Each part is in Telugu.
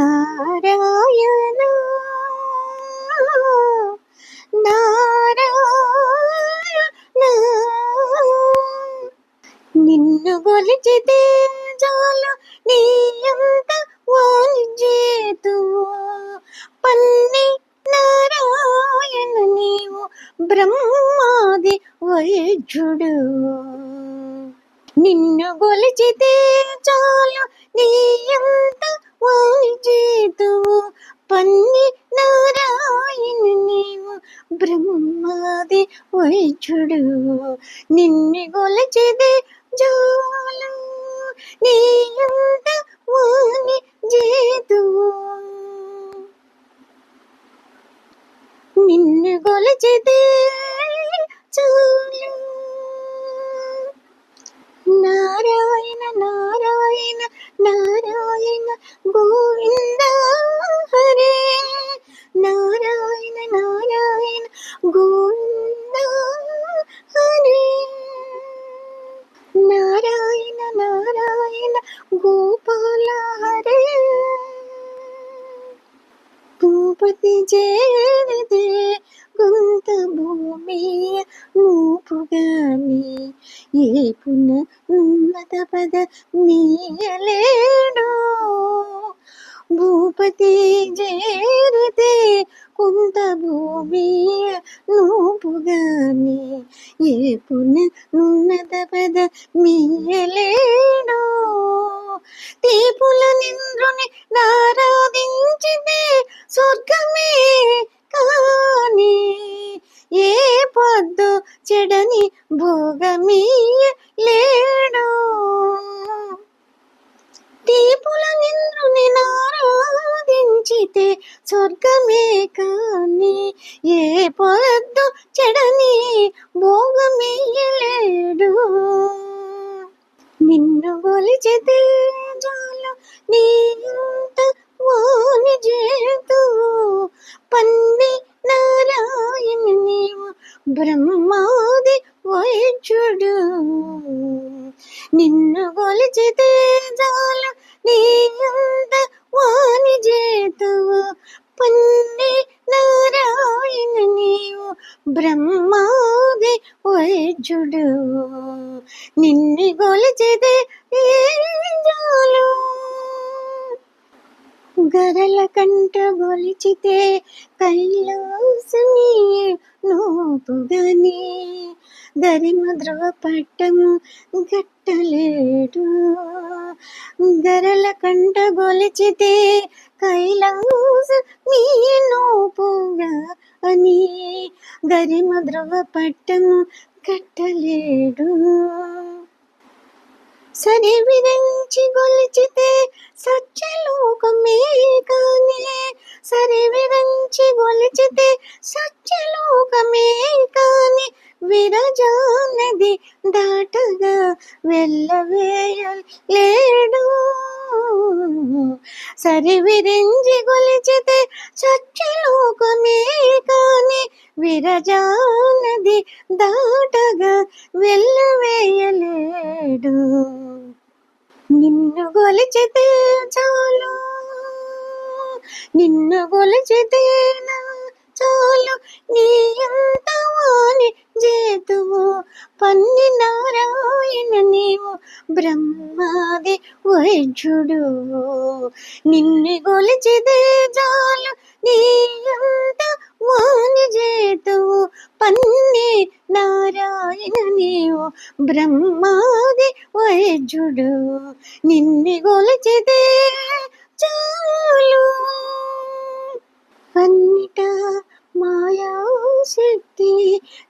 నారాయణ నారాయణ నిన్ను గొలిచితే చాలు నీ అంత వాలిజేతువు పన్ని నారాయణ నీవు బ్రహ్మాది వైద్యుడు నిన్ను గొలిచితే చాలు నీ అంత వాలిజేతువు పన్ని నారాయణ నీవు బ్రహ్మాది వైద్యుడు నిన్ను గొలిచితే చాలు నీ అంత వాలిజేతువు నిన్ను గొలిచితే చాలు నారాయణ నారాయణ నారాయణ గోవింద హరే నారాయణ నారాయణ గోవింద హరే నారాయణ నారాయణ గోపాల హరే భూపతి చేరదే గుంత భూమి మూపుగాని ఏ పున ఉన్నత పద నీయలేడు భూపతి చేరదే కొంత భూమి నూపుగాని ఏ పున ఉన్నత పద మీయలేడు తీపుల నింద్రుని నారాధించితే స్వర్గమే కాని ఏ పొద్దు చెడని భోగమీయలేడు తీపుల నింద్రుని నారాధించితే స్వర్గమే కాని ఏ పొద్దు చెడని భోగమీయలేడు నిన్ను గొలిచితే చాలు నీ అంత వాలిజేతువు పన్ని నారాయణ నీవు బ్రహ్మాది వైద్యుడు నిన్ను గొలిచితే చాలు నీ అంత వాలిజేతువు పన్ని నారాయణ నీవు బ్రహ్మాది వైద్యుడు నిన్ను గొలిచితే చాలు గరల కంట గొలిచితే కైలాసని నోపుగాని గరిమ ధ్రువ పట్టము గట్టలేడు గరల కంట గొలిచితే కైలాస నీ నోపుగా అని గరిమ ధ్రువ పట్టము గట్టలేడు సరి విరించి గొలిచితే సత్యలోకమే కాని సరి విరించి గొలిచితే సత్యలోకమే కాని విరజానది దాటగా వెళ్ళవేయలేడు సరి విరించి గొలిచితే సత్యలోకమే కాని విరజానది దాటగా వెళ్ళవేయలేడు నిన్ను గొలిచితే చాలు నిన్ను గొలిచితే చాలు నీ అంత వాలిజేతువు పన్ని నారాయణ నీవు బ్రహ్మాది వైద్యుడు నిన్ను గొలిచితే చాలు నీ అంత వాలిజేతువు పన్ని నారాయణ నీవు బ్రహ్మాది వైద్యుడు నిన్ను గొలిచితే చాలు అన్నిట మాయాశక్తి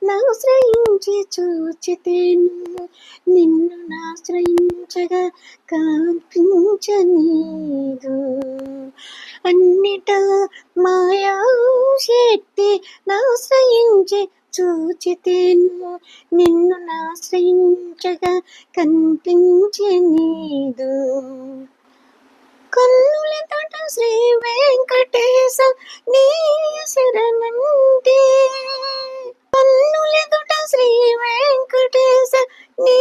నాశ్రయించి చూచితేను నిన్ను నాశ్రయించగా కనిపించనీదు అన్నిట మాయాశక్తి నాశ్రయించి చూచితేను నిన్ను నాశ్రయించగా కనిపించనీదు కన్నుల తోట శ్రీ వెంకటేశ నీ శరణంటే కన్నుల తోట శ్రీ వెంకటేశ నీ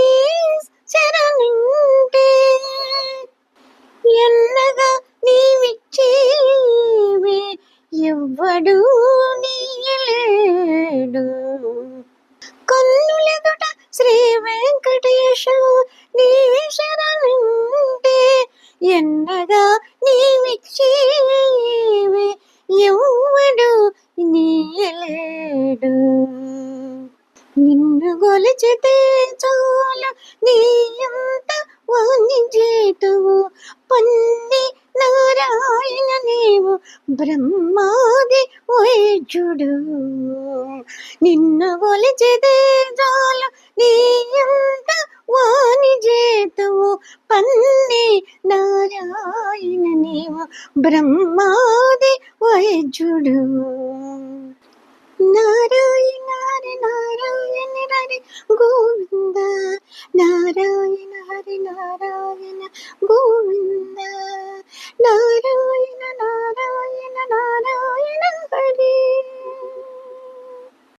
శరణంటే ఎన్నగా నీవిచ్చే బ్రహ్మాది వైద్యుడు. నిన్ను కొలిచితే చాలు నీ అంత వాణి చేతువు పన్ని నారాయణ నీవు బ్రహ్మాది వైద్యుడు. నారాయణ హరి నారాయణ హరి గోవింద, నారాయణ హరి నారాయణ గోవింద, నారాయణ